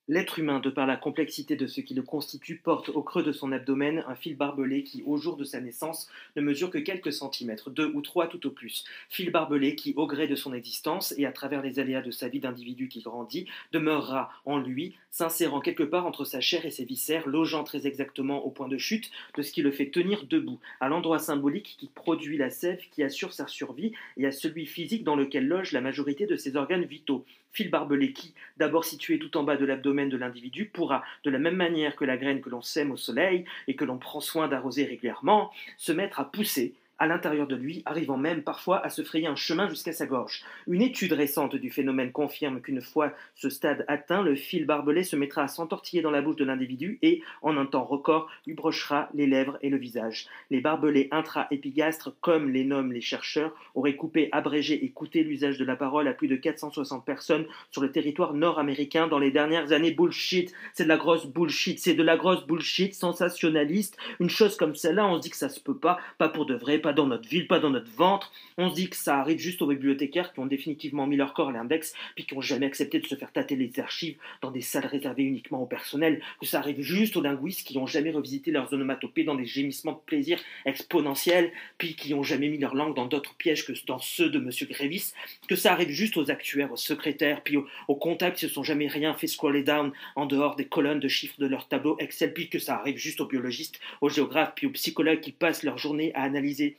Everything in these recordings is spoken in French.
L'être humain, de par la complexité de ce qui le constitue, porte au creux de son abdomen un fil barbelé qui, au jour de sa naissance, ne mesure que quelques centimètres, 2 ou 3 tout au plus. Fil barbelé qui, au gré de son existence et à travers les aléas de sa vie d'individu qui grandit, demeurera en lui, s'insérant quelque part entre sa chair et ses viscères, logeant très exactement au point de chute de ce qui le fait tenir debout, à l'endroit symbolique qui produit la sève qui assure sa survie et à celui physique dans lequel loge la majorité de ses organes vitaux. Fil barbelé qui, d'abord situé tout en bas de l'abdomen de l'individu, pourra, de la même manière que la graine que l'on sème au soleil et que l'on prend soin d'arroser régulièrement, se mettre à pousser à l'intérieur de lui, arrivant même parfois à se frayer un chemin jusqu'à sa gorge. Une étude récente du phénomène confirme qu'une fois ce stade atteint, le fil barbelé se mettra à s'entortiller dans la bouche de l'individu et, en un temps record, lui brochera les lèvres et le visage. Les barbelés intra-épigastres, comme les nomment les chercheurs, auraient coupé, abrégé et coûté l'usage de la parole à plus de 460 personnes sur le territoire nord-américain dans les dernières années. Bullshit, c'est de la grosse bullshit, c'est de la grosse bullshit sensationnaliste. Une chose comme celle-là, on se dit que ça se peut pas pour de vrai, pas dans notre ville, pas dans notre ventre. On se dit que ça arrive juste aux bibliothécaires qui ont définitivement mis leur corps à l'index, puis qui n'ont jamais accepté de se faire tâter les archives dans des salles réservées uniquement au personnel, que ça arrive juste aux linguistes qui n'ont jamais revisité leurs onomatopées dans des gémissements de plaisir exponentiels, puis qui n'ont jamais mis leur langue dans d'autres pièges que dans ceux de Monsieur Grévis, que ça arrive juste aux actuaires, aux secrétaires, puis aux comptables qui ne se sont jamais rien fait scroller down en dehors des colonnes de chiffres de leur tableau Excel, puis que ça arrive juste aux biologistes, aux géographes, puis aux psychologues qui passent leur journée à analyser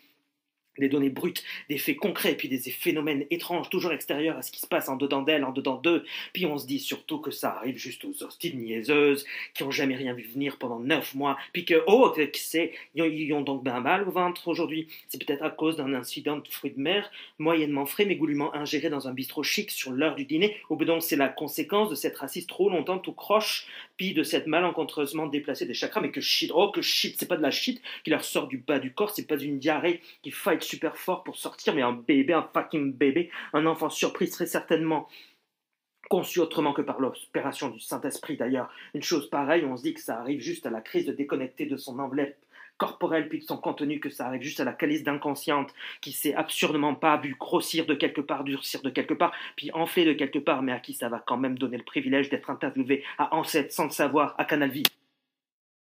des données brutes, des faits concrets, puis des phénomènes étranges, toujours extérieurs à ce qui se passe en dedans d'elle, en dedans d'eux. Puis on se dit surtout que ça arrive juste aux hosties niaiseuses, qui ont jamais rien vu venir pendant 9 mois, puis que, oh, que c'est, ils ont donc bien mal au ventre aujourd'hui. C'est peut-être à cause d'un incident de fruits de mer, moyennement frais, mais goulûment ingéré dans un bistrot chic sur l'heure du dîner, ou donc c'est la conséquence de s'être assis trop longtemps tout croche, puis de s'être malencontreusement déplacé des chakras, mais que shit, oh que shit, c'est pas de la shit qui leur sort du bas du corps, c'est pas une diarrhée qui fight super fort pour sortir, mais un bébé, un fucking bébé, un enfant surprise très certainement conçu autrement que par l'opération du Saint-Esprit d'ailleurs. Une chose pareille, on se dit que ça arrive juste à la crise de déconnecter de son enveloppe corporelle puis de son contenu, que ça arrive juste à la calice d'inconsciente qui s'est absurdement pas vu grossir de quelque part, durcir de quelque part, puis enfler de quelque part, mais à qui ça va quand même donner le privilège d'être interviewé à Ancêtre sans le savoir à Canal Vie.